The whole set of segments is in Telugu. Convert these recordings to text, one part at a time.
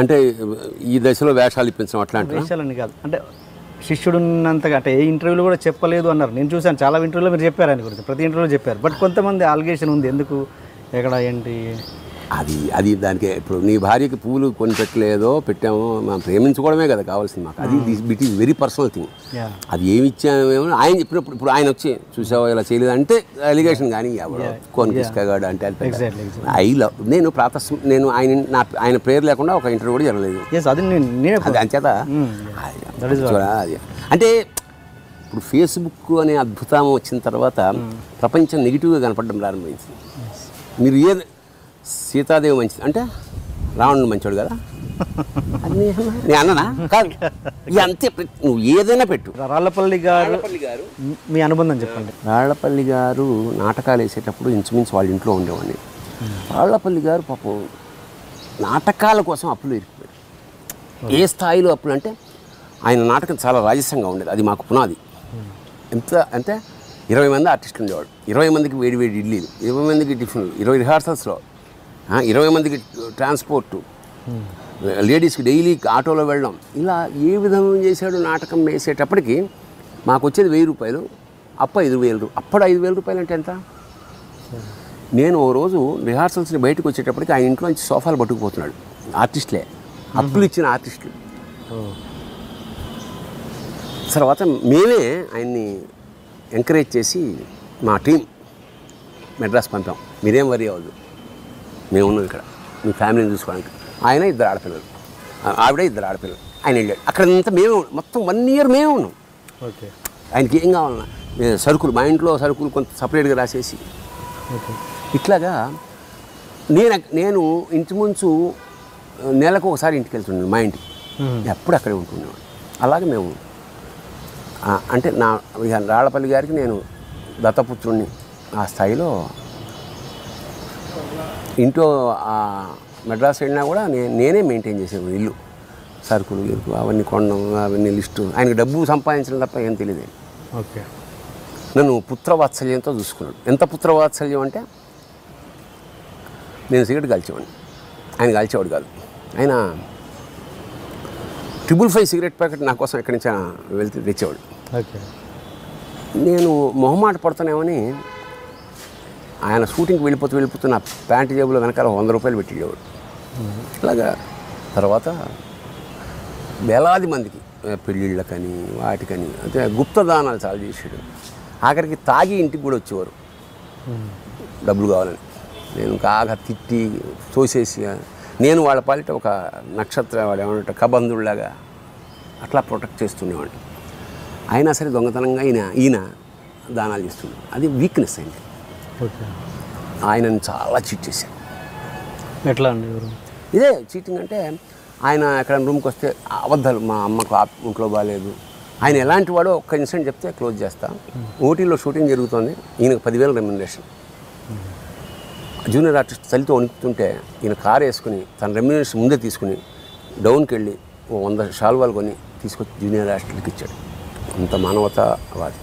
అంటే ఈ దశలో వేషాలు ఇప్పించడం అట్లాంటి వేషాలని కాదు, అంటే శిష్యుడు ఉన్నంతగా అంటే ఏ ఇంటర్వ్యూలో కూడా చెప్పలేదు అన్నారు. నేను చూశాను చాలా ఇంటర్వ్యూలో మీరు చెప్పారు ఆయన గురించి, ప్రతి ఇంటర్వ్యూలో చెప్పారు. బట్ కొంతమంది ఆలిగేషన్ ఉంది, ఎందుకు ఎక్కడ ఏంటి అది దానికి ఇప్పుడు నీ భార్యకి పూలు కొని పెట్టలేదో పెట్టామో మనం ప్రేమించుకోవడమే కదా కావాల్సింది మాకు. అది it is very personal thing. అది ఏమి ఇచ్చామేమో ఆయన చెప్పినప్పుడు ఇప్పుడు ఆయన వచ్చి చూసావో ఇలా చేయలేదు అంటే అలిగేషన్, కానీ ఎవడో కొని తీసుకగాడు అంటే ఐ లవ్ నేను నేను ఆయన ప్రేయర్ లేకుండా ఒక ఇంటర్వ్యూ కూడా జరగలేదు. అది అంచేత అది అంటే ఇప్పుడు ఫేస్బుక్ అనే అద్భుతం వచ్చిన తర్వాత ప్రపంచం నెగిటివ్గా కనపడడం ప్రారంభించింది. మీరు సీతాదేవి మంచిది అంటే రావణుడు మంచోడు కదా అది నేను అన్ననా కాదు, అంతే. నువ్వు ఏదైనా పెట్టు. రాళ్లపల్లి గారు మీ అనుబంధం చెప్పండి. రాళ్లపల్లి గారు నాటకాలు వేసేటప్పుడు ఇంచుమించు వాళ్ళ ఇంట్లో ఉండేవాడిని. రాళ్లపల్లి గారు పాపం నాటకాల కోసం అప్పులు ఇరికిపోయారు. ఏ స్థాయిలో అప్పులు అంటే ఆయన నాటకం చాలా రాజసంగా ఉండేది, అది మాకు పునాది. ఎంత అంటే 20 మంది ఆర్టిస్టులు ఉండేవాడు, 20 మందికి వేడి వేడి ఇడ్లీలు, 20 మందికి టిఫిన్లు, 20 రిహార్సల్స్లో 20 మందికి ట్రాన్స్పోర్టు, లేడీస్కి డైలీ ఆటోలో వెళ్ళడం, ఇలా ఏ విధంగా చేశాడు. నాటకం వేసేటప్పటికి మాకు వచ్చేది 1000 రూపాయలు, అప్పు 5000. అప్పుడు 5000 రూపాయలు అంటే ఎంత? నేను ఓ రోజు రిహార్సల్స్ని బయటకు వచ్చేటప్పటికి ఆయన ఇంట్లో నుంచి సోఫాలు పట్టుకుపోతున్నాడు. ఆర్టిస్టులే, అప్పులు ఇచ్చిన ఆర్టిస్టులు. తర్వాత మేమే ఆయన్ని ఎంకరేజ్ చేసి మా టీం మెడ్రాస్ పంపాం. మీరేం వరీ అవ్వద్దు, మేము ఉన్నాం ఇక్కడ, మీ ఫ్యామిలీని చూసుకోవడానికి. ఆయన 2 ఆడపిల్లలు, ఆవిడ 2 ఆడపిల్లలు. ఆయన వెళ్ళాడు. అక్కడంతా మేమే మొత్తం 1 year మేమే ఉన్నాం. ఓకే. ఆయనకి ఏం కావాలన్నా సరుకులు, మా ఇంట్లో సరుకులు కొంత సపరేట్గా రాసేసి ఇట్లాగా నేను ఇంచుమించు నెలకు ఒకసారి ఇంటికి వెళ్తున్నాను మా ఇంటికి, ఎప్పుడు అక్కడే ఉంటున్నాను. అలాగే మేము అంటే రాళ్లపల్లి గారికి నేను దత్తపుత్రుణ్ణి. ఆ స్థాయిలో ఇంట్లో మెడ్రాస్ వెళ్ళినా కూడా నేనే మెయింటైన్ చేసేది ఇల్లు, సరుకులు అవన్నీ కొనడం, అవన్నీ లిస్టు. ఆయనకు డబ్బు సంపాదించడం తప్ప ఏం తెలియదు. ఓకే. నన్ను పుత్రవాత్సల్యంతో చూసుకున్నాడు. ఎంత పుత్రవాత్సల్యం అంటే నేను సిగరెట్ కాల్చేవాడిని, ఆయన కాల్చేవాడు కాదు. ఆయన 555 సిగరెట్ ప్యాకెట్ నా కోసం ఎక్కడి నుంచి వెళ్తే తెచ్చేవాడు. ఓకే. నేను మొహమాట పడుతున్నామని ఆయన షూటింగ్కి వెళ్ళిపోతూ నా ప్యాంటు జేబులో వెనకాల 100 రూపాయలు పెట్టేవాడు. ఇలాగా తర్వాత వేలాది మందికి పెళ్ళిళ్ళకని వాటికని అంటే గుప్తదానాలు చాలా చేసాడు. ఆఖరికి తాగి ఇంటికి కూడా వచ్చేవారు డబ్బులు కావాలని. నేను కాగా తిట్టి తోసేసి నేను వాళ్ళ పాలిట ఒక నక్షత్ర వాడు ఏమంటే కబంధుడిలాగా అట్లా ప్రొటెక్ట్ చేస్తుండేవాడిని. అయినా సరే దొంగతనంగా ఈయన దానాలు చేస్తున్నాడు. అది వీక్నెస్ అయింది. ఆయనను చాలా చీట్ చేశాను. ఎట్లా అండి? ఇదే చీటింగ్ అంటే ఆయన ఎక్కడ రూమ్కి వస్తే అబద్ధాలు, మా అమ్మకు ఇంట్లో బాగాలేదు, ఆయన ఎలాంటి వాడో ఒక్క ఇన్సిడెంట్ చెప్తే క్లోజ్ చేస్తా. ఊటీలో షూటింగ్ జరుగుతుంది, ఈయనకు 10,000 రెమ్యునరేషన్. జూనియర్ ఆర్టిస్ట్ చలితో వణుకుతుంటే ఈయన కారు వేసుకుని తన రెమ్యునరేషన్ ముందే తీసుకుని డౌన్కి వెళ్ళి 100 షాల్వాలు కొని తీసుకొచ్చి జూనియర్ ఆర్టిస్ట్కి ఇచ్చాడు. అంత మానవతావాది.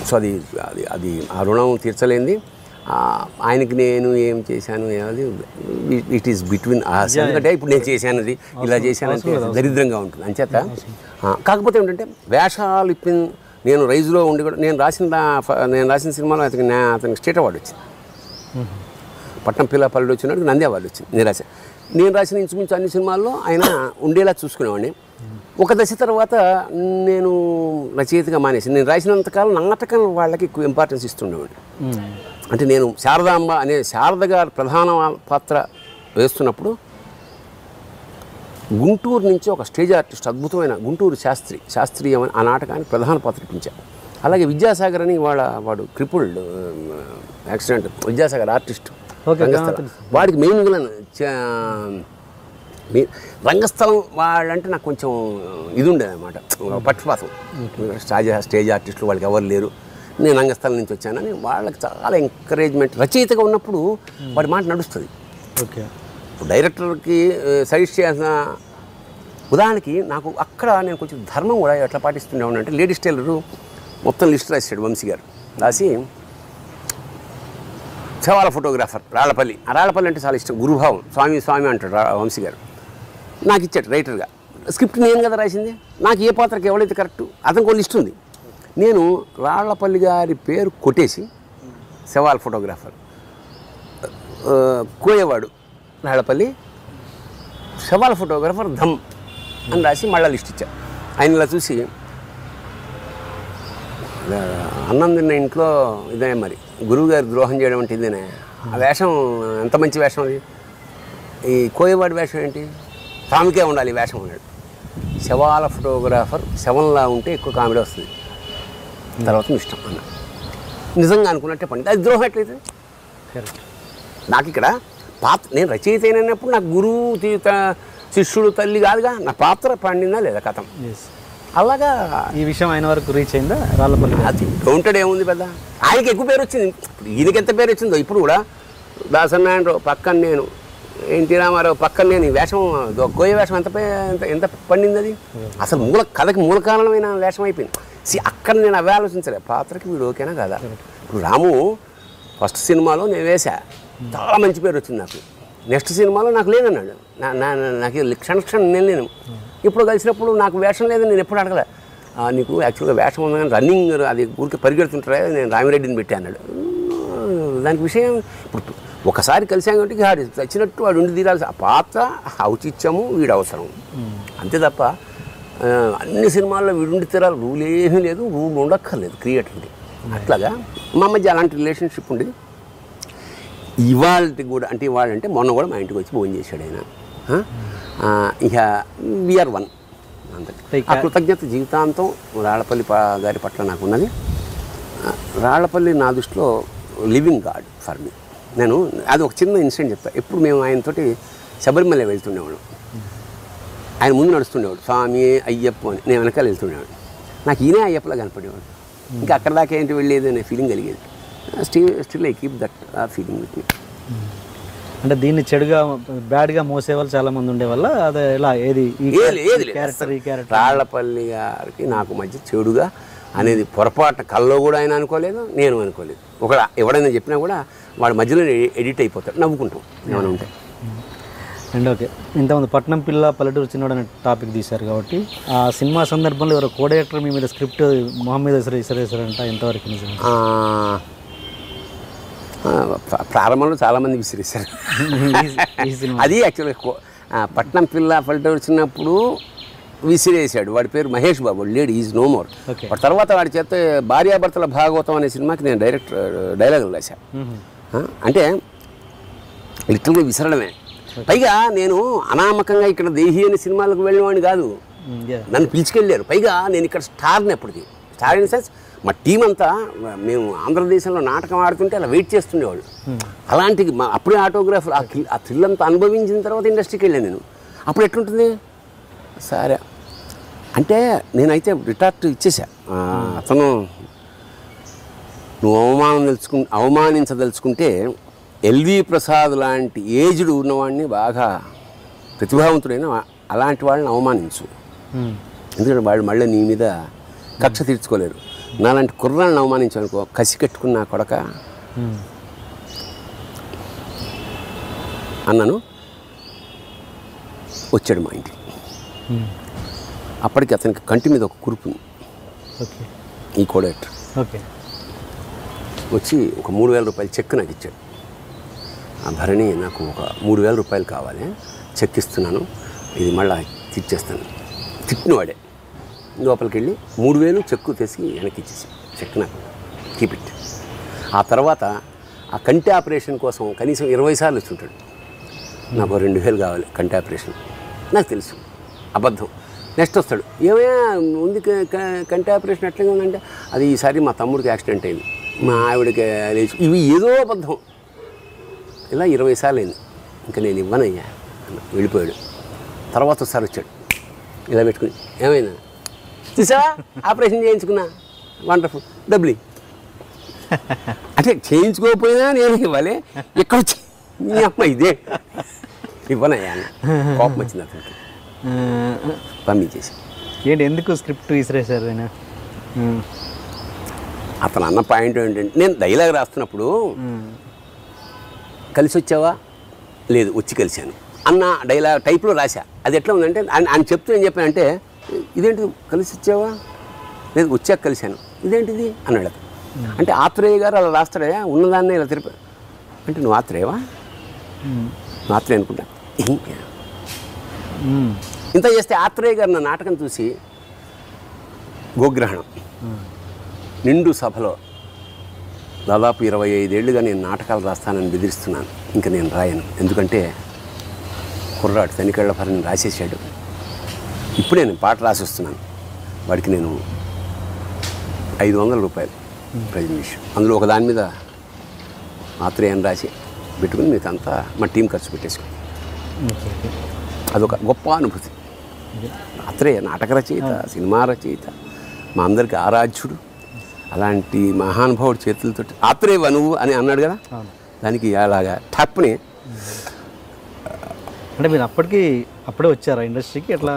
సో అది ఆ రుణం తీర్చలేంది. ఆయనకి నేను ఏం చేశాను అది ఇట్ ఈస్ బిట్వీన్ అస్. ఎందుకంటే ఇప్పుడు నేను చేశానది ఇలా చేశానంటే దరిద్రంగా ఉంటుంది. అంచేత కాకపోతే ఏంటంటే వేషాలు నేను రైజులో ఉండి కూడా నేను రాసిన సినిమాలో అతనికి స్టేట్ అవార్డు వచ్చింది. పట్నం పిల్ల పల్లెడు వచ్చినప్పుడు నంది అవార్డు వచ్చింది. నేను రాసిన ఇంచుమించు అన్ని సినిమాల్లో ఆయన ఉండేలా చూసుకునేవాడిని. ఒక దశ తర్వాత నేను రచయితగా మానేసి నేను రాసినంతకాలం నాటకం వాళ్ళకి ఎక్కువ ఇంపార్టెన్స్ ఇస్తుండేవాడిని. అంటే నేను శారదాంబ అనే శారద గారు ప్రధాన పాత్ర వేస్తున్నప్పుడు గుంటూరు నుంచి ఒక స్టేజ్ ఆర్టిస్ట్ అద్భుతమైన గుంటూరు శాస్త్రీయం అని ఆ నాటకానికి ప్రధాన పాత్ర ఇప్పించారు. అలాగే విద్యాసాగర్ అని వాడు క్రిపుల్డ్ యాక్సిడెంట్ విద్యాసాగర్ ఆర్టిస్ట్, వాడికి మెయిన్ విలన్ రంగస్థలం వాళ్ళంటే నాకు కొంచెం ఇది ఉండేదన్నమాట, పక్షపాతం. స్టేజ్ ఆర్టిస్టులు వాళ్ళకి ఎవరు లేరు, నేను రంగస్థలం నుంచి వచ్చానని వాళ్ళకి చాలా ఎంకరేజ్మెంట్. రచయితగా ఉన్నప్పుడు వాడి మాట నడుస్తుంది. ఓకే. డైరెక్టర్కి సజెస్ట్ చేయాల్సిన ఉదాహరణకి నాకు అక్కడ నేను కొంచెం ధర్మం కూడా ఎట్లా పాటిస్తుండేవాడిని అంటే లేడీస్ టైలరు మొత్తం లిస్ట్ రాసాడు వంశీ గారు. రాసి శవాల ఫోటోగ్రాఫర్ రాళ్లపల్లి. ఆ రాళ్లపల్లి అంటే చాలా ఇష్టం, గురుభావం. స్వామి అంటాడు వంశీ గారు. నాకు ఇచ్చాడు రైటర్గా. స్క్రిప్ట్ నేను కదా రాసింది. నాకు ఏ పాత్రకి ఎవరైతే కరెక్ట్ అతనికి ఒక లిస్ట్ ఉంది. నేను రాళ్లపల్లి గారి పేరు కొట్టేసి శవాల ఫోటోగ్రాఫర్, కోయేవాడు రాళ్లపల్లి, శవాల ఫోటోగ్రాఫర్ ధమ్ అని రాసి మళ్ళీ లిస్ట్ ఇచ్చా. ఆయన ఇలా చూసి, అన్నం తిన్న ఇంట్లో ఇదే మరి గురువు గారు ద్రోహం చేయడం అంటే ఇదేనే. ఆ వేషం ఎంత మంచి వేషం అది. ఈ కోయేవాడి వేషం ఏంటి, స్వామికే ఉండాలి ఈ వేషం అన్నాడు. శవాల ఫోటోగ్రాఫర్ శవంలా ఉంటే ఎక్కువ కామెడీ వస్తుంది, తర్వాత మీ ఇష్టం అన్న. నిజంగా అనుకున్నట్టే పండింది. అది ద్రోహం ఎట్లయితే. నాకు ఇక్కడ పాత్ర, నేను రచయిత అయినప్పుడు నాకు గురువు శిష్యుడు తల్లి కాదుగా, నా పాత్ర పండిందా లేదా కథం. అలాగా ఈ విషయం ఆయన వరకు రీచ్ అయిందా రాళ్లపల్లి? అది డౌంటెడ్ ఏముంది పెద్ద, ఆయనకి ఎక్కువ పేరు వచ్చింది. ఈయనకి ఎంత పేరు వచ్చిందో ఇప్పుడు కూడా. దాసనారాయణరావు పక్కన నేను, ఎన్టీ రామారావు పక్కన నేను. ఈ వేషం కోయ వేషం ఎంత పండింది అది. అసలు కథకి మూల కారణమైన వేషం అయిపోయింది. అక్కడ నేను అవే ఆలోచించలే, పాత్రకి వీడు ఓకేనా కదా. ఇప్పుడు రాము ఫస్ట్ సినిమాలో నేను వేసా, చాలా మంచి పేరు వచ్చింది నాకు. నెక్స్ట్ సినిమాలో నాకు లేదన్నాడు. నాకు క్షణ నేను లేను. ఇప్పుడు కలిసినప్పుడు నాకు వేషం లేదని నేను ఎప్పుడు అడగలే. నీకు యాక్చువల్గా వేషం ఉంది కానీ రన్నింగ్ అది ఊరికి పరిగెడుతుంటారా, నేను రామిరెడ్డిని పెట్టి అన్నాడు. దానికి విషయం ఇప్పుడు ఒకసారి కలిసాం కాబట్టి వాడు వచ్చినట్టు వాడు ఉండి తీరాల్సి, ఆ పాత్ర ఔచిత్యము వీడు అవసరం అంతే తప్ప అన్ని సినిమాల్లో వీడుండి తీరాలి రూల్ ఏమీ లేదు, రూల్ ఉండక్కర్లేదు క్రియేటర్కి. అట్లాగా మా మధ్య అలాంటి రిలేషన్షిప్ ఉండేది. ఇవాళకి కూడా అంటే ఇవాళంటే మొన్న కూడా మా ఇంటికి వచ్చి భోజనం చేశాడు ఆయన. ఇక వీఆర్ వన్ అంతే. ఆ కృతజ్ఞత జీవితాంతం రాళ్లపల్లి గారి పట్ల నాకు ఉన్నది. రాళ్లపల్లి నా దృష్టిలో లివింగ్ గాడ్ ఫర్ మీ. నేను అది ఒక చిన్న ఇన్సిడెంట్ చెప్తాను. ఎప్పుడు మేము ఆయనతోటి శబరిమల వెళ్తుండేవాడు. ఆయన ముందు నడుస్తుండేవాడు, స్వామి అయ్యప్ప అని. నేను వెనకాల వెళ్తుండేవాడు. నాకు ఈయనే అయ్యప్పలా కనపడేవాడు. ఇంకా అక్కడ దాకా ఏంటి వెళ్ళేది అనే ఫీలింగ్ కలిగేది. Still I keep that feeling with me. అంటే దీన్ని చెడుగా బ్యాడ్గా మోసేవాళ్ళు చాలా మంది ఉండేవాళ్ళ అదే ఎలా ఏది రాళ్లపల్లి గారికి నాకు మధ్య చెడుగా అనేది పొరపాటు కల్లో కూడా ఆయన అనుకోలేదు, నేను అనుకోలేదు. ఎవడైనా చెప్పినా కూడా వాడి మధ్యలో ఎడిట్ అయిపోతాడు, నవ్వుకుంటాం ఏమైనా ఉంటే. అండ్ ఓకే, ఇంతమంది పట్నం పిల్ల పల్లెటూరు చిన్నోడు అనే టాపిక్ తీశారు కాబట్టి ఆ సినిమా సందర్భంలో ఎవరో కో డైరెక్టర్ మీ మీద స్క్రిప్ట్ మొహమ్మద్ విసిరేసారంట, ఎంతవరకు నిజం? ప్రారంభంలో చాలామంది విసిరేశారు. అది యాక్చువల్గా పట్నం పిల్ల పల్లెటూరు చిన్నప్పుడు విసిరేసాడు. వాడి పేరు Mahesh Babu, lady is no more. తర్వాత వాడి చేత భార్యాభర్తల భాగవతం అనే సినిమాకి నేను డైలాగులు రాశాను. అంటే లిటరల్గా విసరడమే. పైగా నేను అనామకంగా ఇక్కడ దేహి అనే సినిమాలకు వెళ్ళేవాడిని కాదు, నన్ను పిలుచుకెళ్ళారు. పైగా నేను ఇక్కడ స్టార్ని అప్పటికి. స్టార్ ఇన్ సెన్స్ మా టీం అంతా మేము ఆంధ్రదేశంలో నాటకం ఆడుతుంటే అలా వెయిట్ చేస్తుండేవాళ్ళు. అలాంటి అప్పుడే ఆటోగ్రాఫర్ ఆ థ్రిల్ అంతా అనుభవించిన తర్వాత ఇండస్ట్రీకి వెళ్ళాను నేను. అప్పుడు ఎట్లుంటుంది సరే అంటే నేనైతే రిటార్ట్ ఇచ్చేసా. అతను నువ్వు అవమానించదలుచుకుంటే ఎల్వి ప్రసాద్ లాంటి ఏజ్డ్ ఉన్నవాడిని, బాగా ప్రతిభావంతుడైన అలాంటి వాళ్ళని అవమానించు. ఎందుకంటే వాళ్ళు మళ్ళీ నీ మీద కక్ష తీర్చుకోలేరు. నాలాంటి కుర్రాళ్ళని అవమానించానుకో, కసి కట్టుకున్న కొడక అన్నాను. వచ్చాడు మా ఇంటికి. అప్పటికి అతనికి కంటి మీద ఒక కురుపు, ఈ కోడేటర్ వచ్చి ఒక 3,000 రూపాయలు చెక్ నాకు ఇచ్చాడు. ఆ భరణి నాకు ఒక 3,000 రూపాయలు కావాలి, చెక్ ఇస్తున్నాను, ఇది మళ్ళీ తీర్చేస్తాను. తిట్టినవాడే. లోపలికి వెళ్ళి 3,000 చెక్కు తీసి వెనక్కి ఇచ్చేసి, చెక్ నాకు కీప్ ఇట్. ఆ తర్వాత ఆ కంటి ఆపరేషన్ కోసం కనీసం 20 సార్లు వచ్చి ఉంటాడు. నాకు 2,000 కావాలి కంటి ఆపరేషన్. నాకు తెలుసు అబద్ధం. నెక్స్ట్ వస్తాడు, ఏమైనా ఉంది కంటి ఆపరేషన్ ఎట్లా ఉందంటే, అది ఈసారి మా తమ్ముడికి యాక్సిడెంట్ అయింది, మా ఆవిడకి లేచి, ఇవి ఏదో అబద్ధం. ఇలా 20 సార్లు అయింది. ఇంకా నేను ఇవ్వనయ్యా అన్న, వెళ్ళిపోయాడు. తర్వాత ఒకసారి వచ్చాడు, ఇలా పెట్టుకుని, ఏమైనా చూసావా ఆపరేషన్ చేయించుకున్నా, వండర్ఫుల్, డబ్బులు అంటే చేయించుకోకపోయినా నేను ఇవ్వాలి, ఎక్కడ వచ్చి నీ అమ్మ ఇదే ఇవ్వనయ్యా అన్న. కోపం వచ్చింది అతనికి, పంపించేసి. ఏంటి ఎందుకు స్క్రిప్ట్ విసిరేశారు ఆయన? అతను అన్న పాయింట్ ఏంటంటే, నేను డైలాగ్ రాస్తున్నప్పుడు కలిసి వచ్చావా లేదు వచ్చి కలిశాను అన్న డైలాగ్ టైప్లో రాశా. అది ఎట్లా ఉందంటే ఆయన చెప్తూ ఏం చెప్పానంటే ఇదేంటి కలిసి వచ్చావా లేదు వచ్చాక కలిశాను ఇదేంటిది అన్నాడు. అంటే ఆత్రేయ గారు అలా రాస్తాడే ఉన్నదాన్నే ఇలా తిరిపి అంటే నువ్వు ఆత్రేయవా నువ్వు ఆత్రేయ అనుకుంటా ఇంత చేస్తే ఆత్రేయ గారు నా నాటకం చూసి గోగ్రహణం నిండు సభలో దాదాపు 25 ఏళ్ళుగా నేను నాటకాలు రాస్తానని బెదిరిస్తున్నాను. ఇంకా నేను రాయను, ఎందుకంటే కుర్రాడు తనికెళ్ళ పని రాసేసాడు. ఇప్పుడు నేను పాట రాసి వస్తున్నాను, వాడికి నేను 500 రూపాయలు ప్రజెంటేషన్, అందులో ఒక దాని మీద ఆత్రేయ అని రాసి పెట్టుకుని మీకు అంతా మా టీం ఖర్చు పెట్టేసుకుని అదొక గొప్ప అనుభూతి. ఆత్రేయ నాటక రచయిత, సినిమా రచయిత, మా అందరికీ ఆరాధ్యుడు. అలాంటి మహానుభావుడు చేతులతో ఆత్రేయ నువ్వు అని అన్నాడు కదా, దానికి అలాగా టప్ని. అంటే మీరు అప్పటికి అప్పుడే వచ్చారా ఇండస్ట్రీకి ఎట్లా?